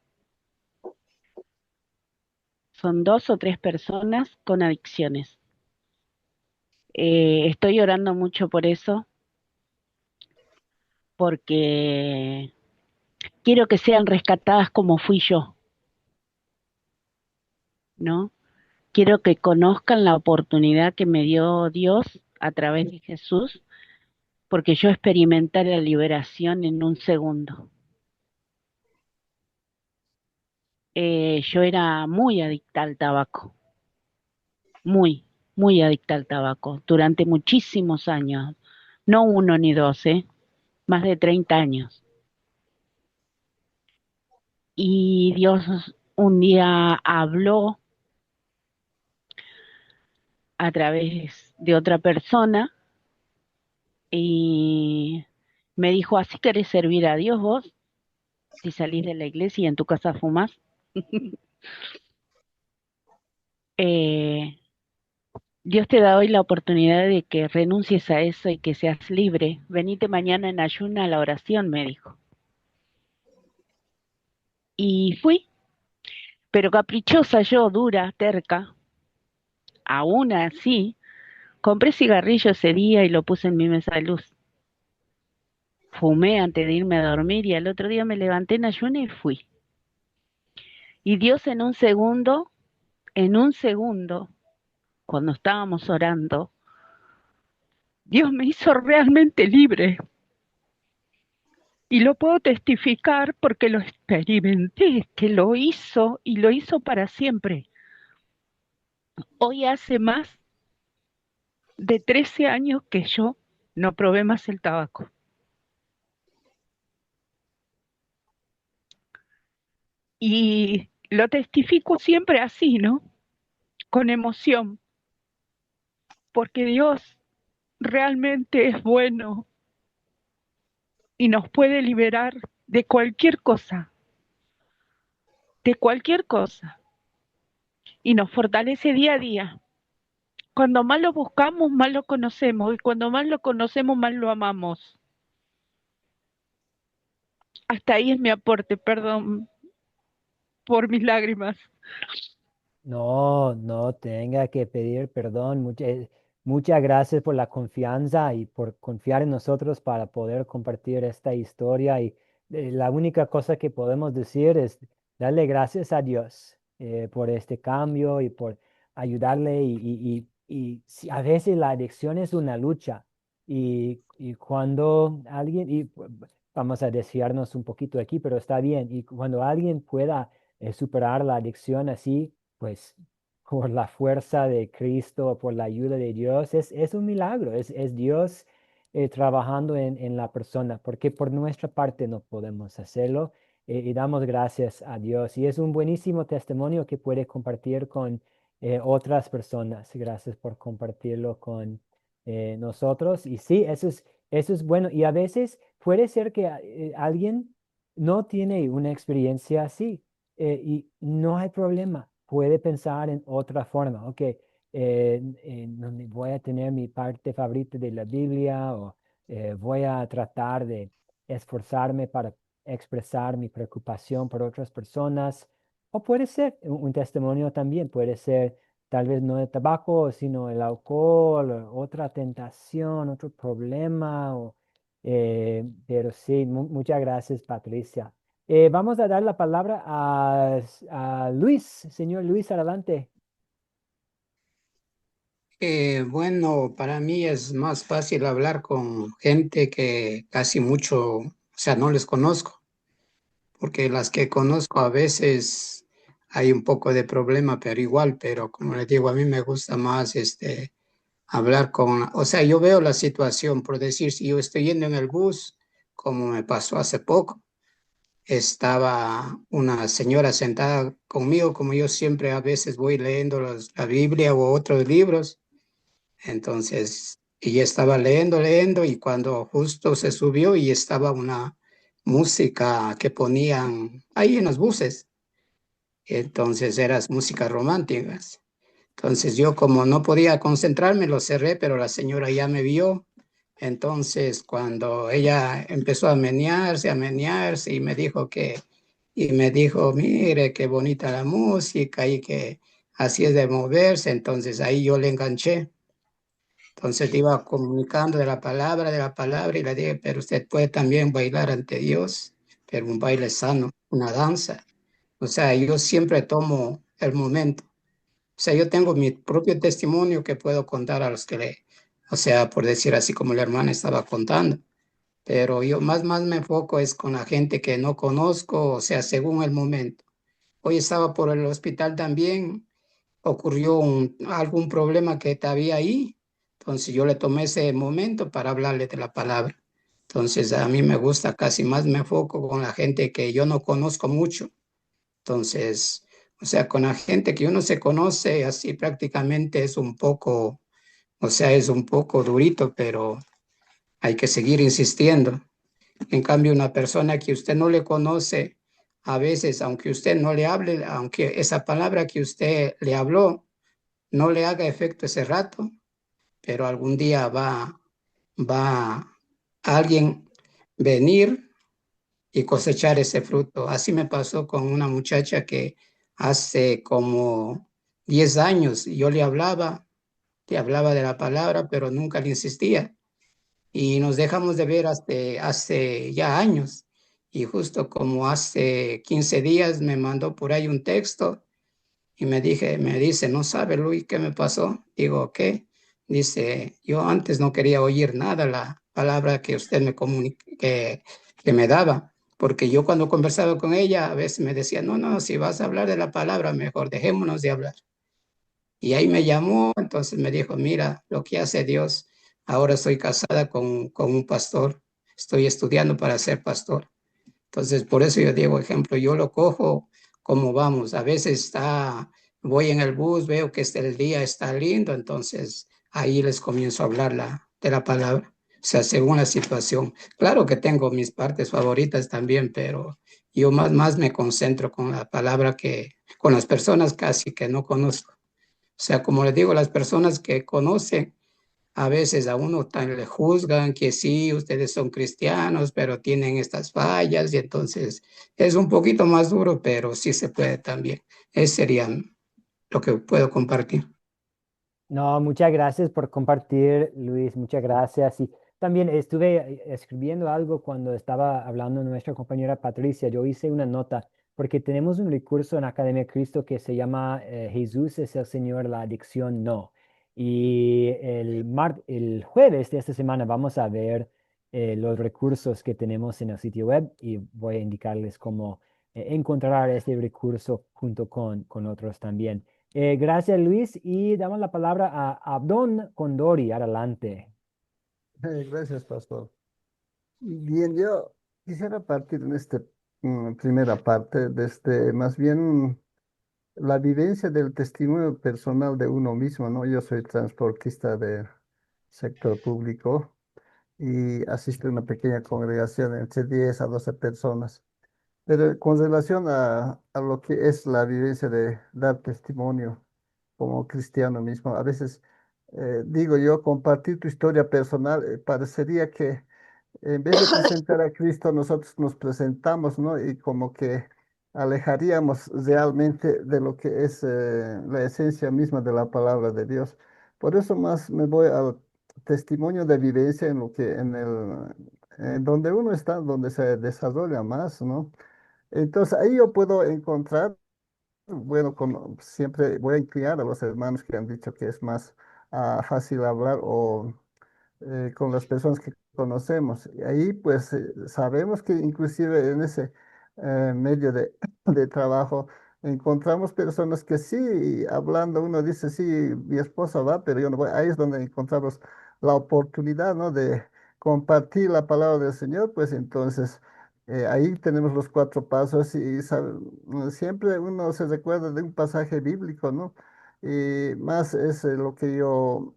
Son 2 o 3 personas con adicciones. Estoy orando mucho por eso, porque quiero que sean rescatadas como fui yo, ¿no? Quiero que conozcan la oportunidad que me dio Dios a través de Jesús, porque yo experimenté la liberación en un segundo. Yo era muy adicta al tabaco, muy, muy adicta al tabaco, durante muchísimos años, no 1 ni 2, más de 30 años. Y Dios un día habló a través de otra persona y me dijo, ¿así querés servir a Dios vos? Si salís de la iglesia y en tu casa fumás. Eh, Dios te da hoy la oportunidad de que renuncies a eso y que seas libre. Venite mañana en ayuna a la oración, me dijo. Y fui, pero caprichosa yo, dura, terca, aún así, compré cigarrillo ese día y lo puse en mi mesa de luz. Fumé antes de irme a dormir y al otro día me levanté en ayuna y fui. Y Dios en un segundo, cuando estábamos orando, Dios me hizo realmente libre. Y lo puedo testificar porque lo experimenté, que lo hizo y lo hizo para siempre. Hoy hace más de 13 años que yo no probé más el tabaco. Y lo testifico siempre así, ¿no? Con emoción, porque Dios realmente es bueno y nos puede liberar de cualquier cosa, de cualquier cosa, y nos fortalece día a día. Cuando más lo buscamos, más lo conocemos, y cuando más lo conocemos, más lo amamos. Hasta ahí es mi aporte, perdón por mis lágrimas. No, no tenga que pedir perdón. Muchas gracias por la confianza y por confiar en nosotros para poder compartir esta historia. Y la única cosa que podemos decir es darle gracias a Dios por este cambio y por ayudarle. Y a veces la adicción es una lucha. Y cuando alguien, vamos a desviarnos un poquito aquí, pero está bien. Y cuando alguien pueda superar la adicción así, pues por la fuerza de Cristo, por la ayuda de Dios, es un milagro, es Dios trabajando en la persona, porque por nuestra parte no podemos hacerlo y damos gracias a Dios. Y es un buenísimo testimonio que puede compartir con otras personas. Gracias por compartirlo con nosotros. Y sí, eso es bueno. Y a veces puede ser que alguien no tiene una experiencia así y no hay problema. Puede pensar en otra forma. Ok, donde voy a tener mi parte favorita de la Biblia o voy a tratar de esforzarme para expresar mi preocupación por otras personas. O puede ser un testimonio también, puede ser tal vez no el tabaco, sino el alcohol, o otra tentación, otro problema. Pero sí, muchas gracias, Patricia. Vamos a dar la palabra a Luis. Señor Luis, adelante. Bueno, para mí es más fácil hablar con gente que casi mucho, o sea, no les conozco, porque las que conozco a veces hay un poco de problema, pero igual, pero como les digo, a mí me gusta más hablar con, o sea, yo veo la situación, por decir, si yo estoy yendo en el bus, como me pasó hace poco, estaba una señora sentada conmigo, como yo siempre a veces voy leyendo la Biblia o otros libros. Entonces, ella estaba leyendo, y cuando justo se subió y estaba una música que ponían ahí en los buses, entonces eran músicas románticas. Entonces yo como no podía concentrarme, lo cerré, pero la señora ya me vio. Entonces cuando ella empezó a menearse y me dijo, mire, qué bonita la música y que así es de moverse. Entonces ahí yo le enganché. Entonces iba comunicando de la palabra, y le dije, pero usted puede también bailar ante Dios, pero un baile sano, una danza. O sea, yo siempre tomo el momento. O sea, yo tengo mi propio testimonio que puedo contar a los que o sea, por decir así como la hermana estaba contando. Pero yo más me enfoco es con la gente que no conozco, o sea, según el momento. Hoy estaba por el hospital también, ocurrió algún problema que había ahí, entonces yo le tomé ese momento para hablarle de la palabra. Entonces a mí me gusta casi más, me enfoco con la gente que yo no conozco mucho. Entonces, O sea, con la gente que uno se conoce, así prácticamente es un poco, o sea, es un poco durito, pero hay que seguir insistiendo. En cambio, una persona que usted no le conoce, a veces, aunque usted no le hable, aunque esa palabra que usted le habló no le haga efecto ese rato, pero algún día va alguien venir y cosechar ese fruto. Así me pasó con una muchacha que hace como 10 años yo le hablaba de la palabra, pero nunca le insistía. Y nos dejamos de ver hasta hace ya años. Y justo como hace 15 días me mandó por ahí un texto y me dice, ¿no sabe, Luis, qué me pasó? Digo, ¿qué? Dice, yo antes no quería oír nada la palabra que usted que me daba, porque yo cuando conversaba con ella a veces me decía, no, no, si vas a hablar de la palabra, mejor dejémonos de hablar. Y ahí me llamó, entonces me dijo, mira, lo que hace Dios, ahora estoy casada con un pastor, estoy estudiando para ser pastor. Entonces, por eso yo digo, ejemplo, yo lo cojo como vamos. A veces voy en el bus, veo que el día está lindo, entonces ahí les comienzo a hablar de la palabra. O sea, según la situación. Claro que tengo mis partes favoritas también, pero yo más me concentro con la palabra con las personas casi que no conozco. O sea, como les digo, las personas que conocen, a veces a uno tan le juzgan que sí, ustedes son cristianos, pero tienen estas fallas y entonces es un poquito más duro, pero sí se puede también. Ese sería lo que puedo compartir. No, muchas gracias por compartir, Luis, muchas gracias. Y también estuve escribiendo algo cuando estaba hablando nuestra compañera Patricia. Yo hice una nota porque tenemos un recurso en Academia Cristo que se llama Jesús es el Señor, la adicción no. Y el jueves de esta semana vamos a ver los recursos que tenemos en el sitio web y voy a indicarles cómo encontrar este recurso junto con otros también. Gracias, Luis, y damos la palabra a Abdón Condori. Adelante. Gracias, pastor. Bien, yo quisiera partir en esta primera parte de más bien la vivencia del testimonio personal de uno mismo, ¿no? Yo soy transportista del sector público y asisto a una pequeña congregación entre 10 a 12 personas. Pero con relación a lo que es la vivencia de dar testimonio como cristiano mismo, a veces digo yo, compartir tu historia personal, parecería que en vez de presentar a Cristo, nosotros nos presentamos, ¿no? Y como que alejaríamos realmente de lo que es la esencia misma de la palabra de Dios. Por eso más me voy al testimonio de vivencia en lo que, en donde uno está, donde se desarrolla más, ¿no? Entonces ahí yo puedo encontrar, bueno, siempre voy a inclinar a los hermanos que han dicho que es más fácil hablar o con las personas que conocemos. Y ahí pues sabemos que inclusive en ese medio de trabajo encontramos personas que sí, hablando, uno dice, sí, mi esposa va, pero yo no voy. Ahí es donde encontramos la oportunidad, ¿no? De compartir la palabra del Señor, pues entonces ahí tenemos los cuatro pasos y siempre uno se recuerda de un pasaje bíblico, ¿no? Y más es lo que yo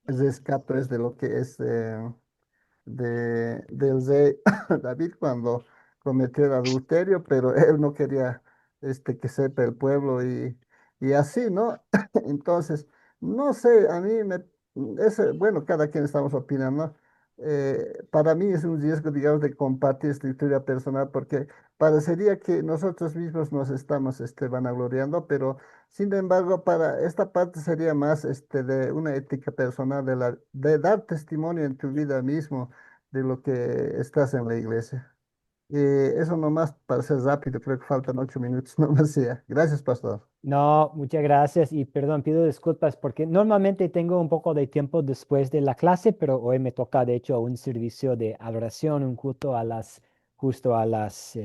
rescato es de lo que es del rey David cuando cometió el adulterio, pero él no quería que sepa el pueblo y así, ¿no? Entonces, no sé, a mí bueno, cada quien estamos opinando. Para mí es un riesgo, digamos, de compartir esta historia personal porque parecería que nosotros mismos nos estamos vanagloriando, pero sin embargo, para esta parte sería más de una ética personal de dar testimonio en tu vida mismo de lo que estás en la iglesia. Eso nomás para ser rápido, creo que faltan 8 minutos nomás ya. Gracias, pastor. No, muchas gracias y perdón, pido disculpas porque normalmente tengo un poco de tiempo después de la clase, pero hoy me toca de hecho un servicio de adoración, un culto justo a las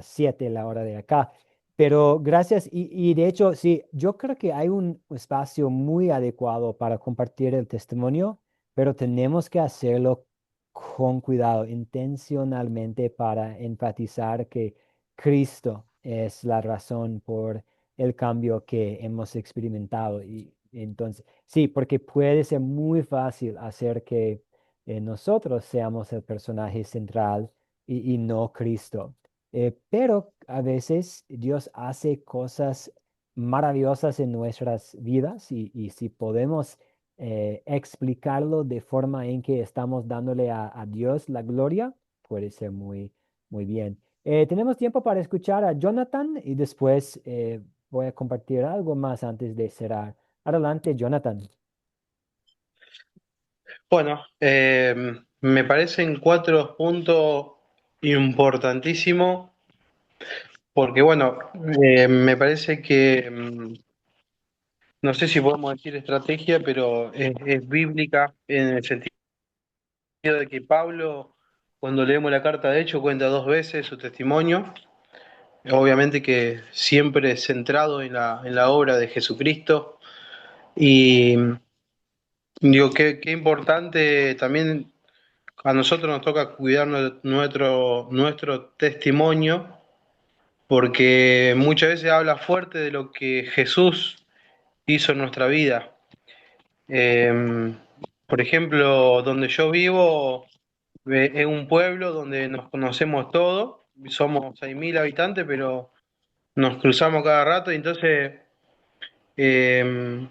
7 la hora de acá. Pero gracias y de hecho sí, yo creo que hay un espacio muy adecuado para compartir el testimonio, pero tenemos que hacerlo con cuidado, intencionalmente para enfatizar que Cristo es la razón por el cambio que hemos experimentado. Y entonces, sí, porque puede ser muy fácil hacer que nosotros seamos el personaje central y no Cristo. Pero a veces Dios hace cosas maravillosas en nuestras vidas y si podemos explicarlo de forma en que estamos dándole a Dios la gloria, puede ser muy bien. Tenemos tiempo para escuchar a Jonathan y después voy a compartir algo más antes de cerrar. Adelante, Jonathan. Bueno, me parecen cuatro puntos importantísimos porque, bueno, me parece que, no sé si podemos decir estrategia, pero es bíblica en el sentido de que Pablo, cuando leemos la carta de Hechos, cuenta dos veces su testimonio, obviamente que siempre centrado en la obra de Jesucristo. Y digo, qué importante también a nosotros nos toca cuidar nuestro testimonio, porque muchas veces habla fuerte de lo que Jesús hizo en nuestra vida. Eh, por ejemplo, donde yo vivo es un pueblo donde nos conocemos todos, somos 6.000 habitantes, pero nos cruzamos cada rato y entonces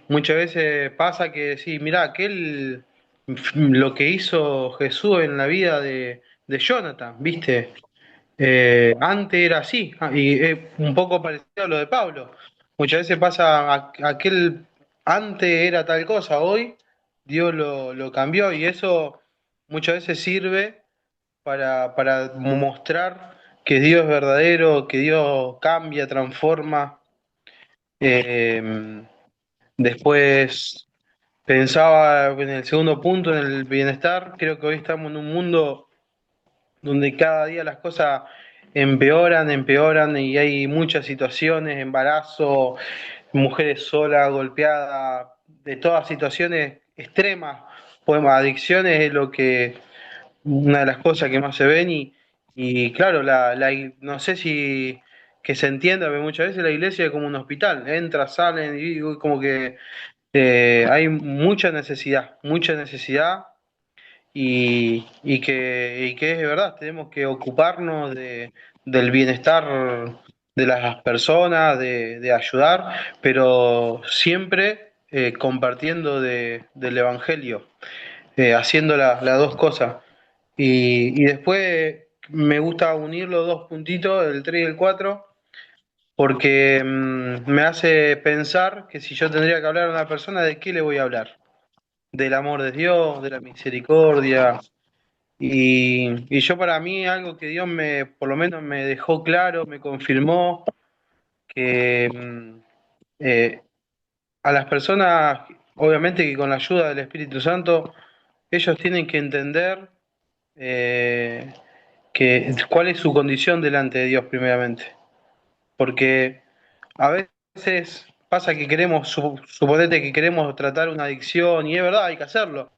muchas veces pasa que sí, mirá, lo que hizo Jesús en la vida de Jonathan, ¿viste? Antes era así, y es un poco parecido a lo de Pablo. Muchas veces pasa aquel antes era tal cosa, hoy Dios lo cambió y eso muchas veces sirve para mostrar que Dios es verdadero, que Dios cambia, transforma. Eh, Después pensaba en el segundo punto, en el bienestar. Creo que hoy estamos en un mundo donde cada día las cosas empeoran y hay muchas situaciones, embarazo, mujeres solas, golpeadas, de todas situaciones extremas, pues adicciones es lo que una de las cosas que más se ven y claro, no sé si que se entienda, pero muchas veces la iglesia es como un hospital, entra, salen y como que hay mucha necesidad y que es verdad, tenemos que ocuparnos del bienestar de las personas, de ayudar, pero siempre compartiendo del Evangelio, haciendo las dos cosas. Y después me gusta unir los dos puntitos, el 3 y el 4 porque me hace pensar que si yo tendría que hablar a una persona, ¿de qué le voy a hablar? Del amor de Dios, de la misericordia. Y yo para mí algo que Dios por lo menos me dejó claro, me confirmó que eh, a las personas, obviamente que con la ayuda del Espíritu Santo, ellos tienen que entender eh, cuál es su condición delante de Dios primeramente. Porque a veces pasa que suponete que queremos tratar una adicción, y es verdad, hay que hacerlo.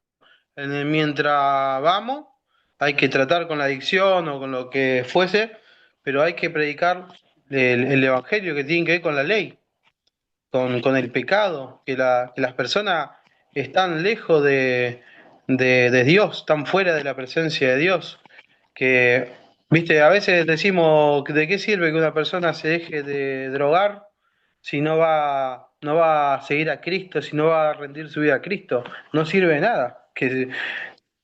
Mientras vamos, hay que tratar con la adicción o con lo que fuese, pero hay que predicar el evangelio que tiene que ver con la ley, con el pecado, que las personas están lejos de Dios, están fuera de la presencia de Dios. Que, viste, a veces decimos, ¿de qué sirve que una persona se deje de drogar si no va a seguir a Cristo, si no va a rendir su vida a Cristo? No sirve de nada.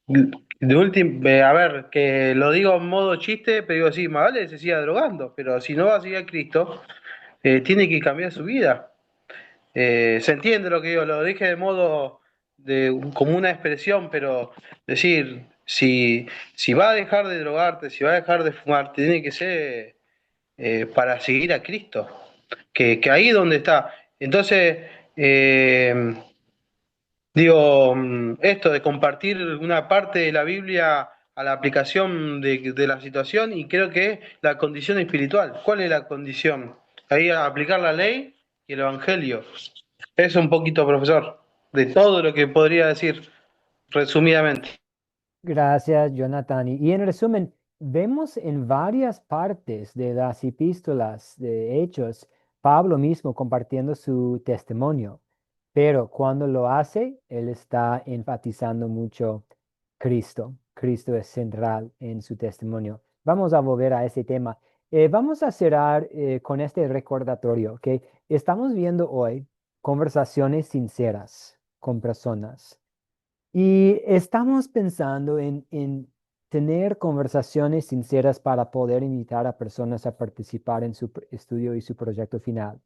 De último, a ver, que lo digo en modo chiste, pero digo, sí, más vale que se siga drogando, pero si no va a seguir a Cristo, tiene que cambiar su vida. Se entiende lo que digo, lo dije de modo como una expresión, pero decir, si va a dejar de drogarte, si va a dejar de fumar, tiene que ser para seguir a Cristo, que ahí es donde está. Entonces, digo, esto de compartir una parte de la Biblia a la aplicación de la situación y creo que es la condición espiritual. ¿Cuál es la condición? Ahí a aplicar la ley y el Evangelio. Es un poquito, profesor, de todo lo que podría decir resumidamente. Gracias, Jonathan. Y en resumen, vemos en varias partes de las epístolas de Hechos, Pablo mismo compartiendo su testimonio, pero cuando lo hace, él está enfatizando mucho Cristo. Cristo es central en su testimonio. Vamos a volver a ese tema. Vamos a cerrar con este recordatorio, que estamos viendo hoy conversaciones sinceras con personas. Y estamos pensando en tener conversaciones sinceras para poder invitar a personas a participar en su estudio y su proyecto final.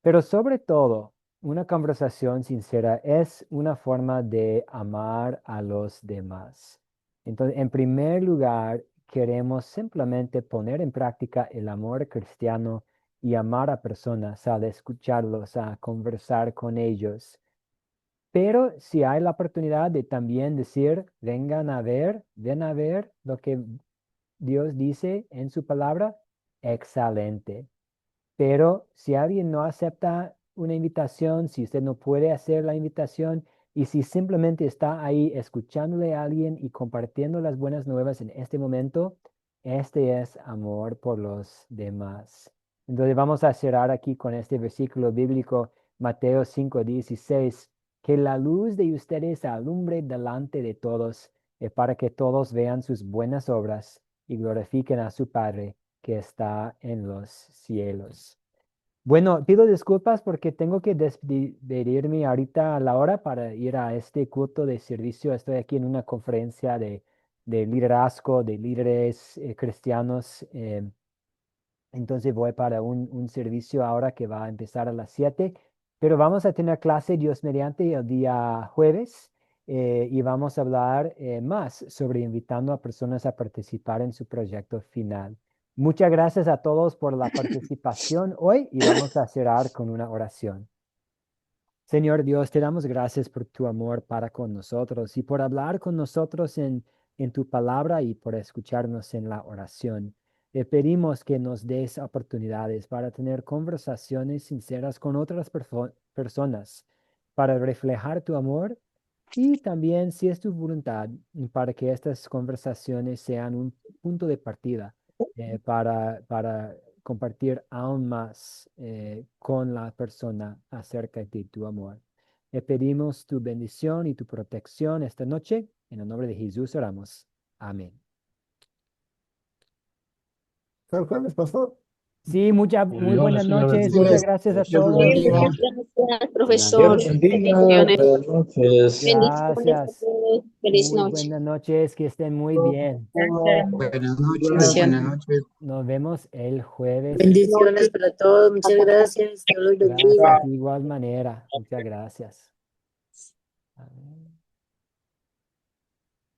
Pero sobre todo, una conversación sincera es una forma de amar a los demás. Entonces, en primer lugar, queremos simplemente poner en práctica el amor cristiano y amar a personas al escucharlos, a conversar con ellos. Pero si hay la oportunidad de también decir, vengan a ver, ven a ver lo que Dios dice en su palabra, excelente. Pero si alguien no acepta una invitación, si usted no puede hacer la invitación y si simplemente está ahí escuchándole a alguien y compartiendo las buenas nuevas en este momento, este es amor por los demás. Entonces vamos a cerrar aquí con este versículo bíblico, Mateo 5:16, que la luz de ustedes alumbre delante de todos, para que todos vean sus buenas obras y glorifiquen a su Padre que está en los cielos. Bueno, pido disculpas porque tengo que despedirme ahorita a la hora para ir a este culto de servicio. Estoy aquí en una conferencia de liderazgo, de líderes cristianos. Entonces voy para un servicio ahora que va a empezar a las 7, pero vamos a tener clase Dios mediante el día jueves y vamos a hablar más sobre invitando a personas a participar en su proyecto final. Muchas gracias a todos por la participación hoy y vamos a cerrar con una oración. Señor Dios, te damos gracias por tu amor para con nosotros y por hablar con nosotros en tu palabra y por escucharnos en la oración. Te pedimos que nos des oportunidades para tener conversaciones sinceras con otras personas, para reflejar tu amor y también, si es tu voluntad, para que estas conversaciones sean un punto de partida para compartir aún más con la persona acerca de tu amor. Le pedimos tu bendición y tu protección esta noche. En el nombre de Jesús oramos. Amén. ¿Hasta el jueves, pastor? Sí, muy buenas Bendiciones y le noches. bendiga. Muchas Bendiciones. gracias a Dios los todos. bendiga. Muchas gracias, Buenas profesor. Dios noches. bendiga. Bendiciones. Buenas noches. Bendiciones a Gracias. todos. Feliz Muy noche. buenas noches. Que estén muy bien. Gracias. Buenas noches. Bendiciones. Buenas noches. Nos vemos el jueves. Bendiciones para todos. Muchas gracias. Dios los bendiga. Gracias de igual manera. Muchas gracias. Amén.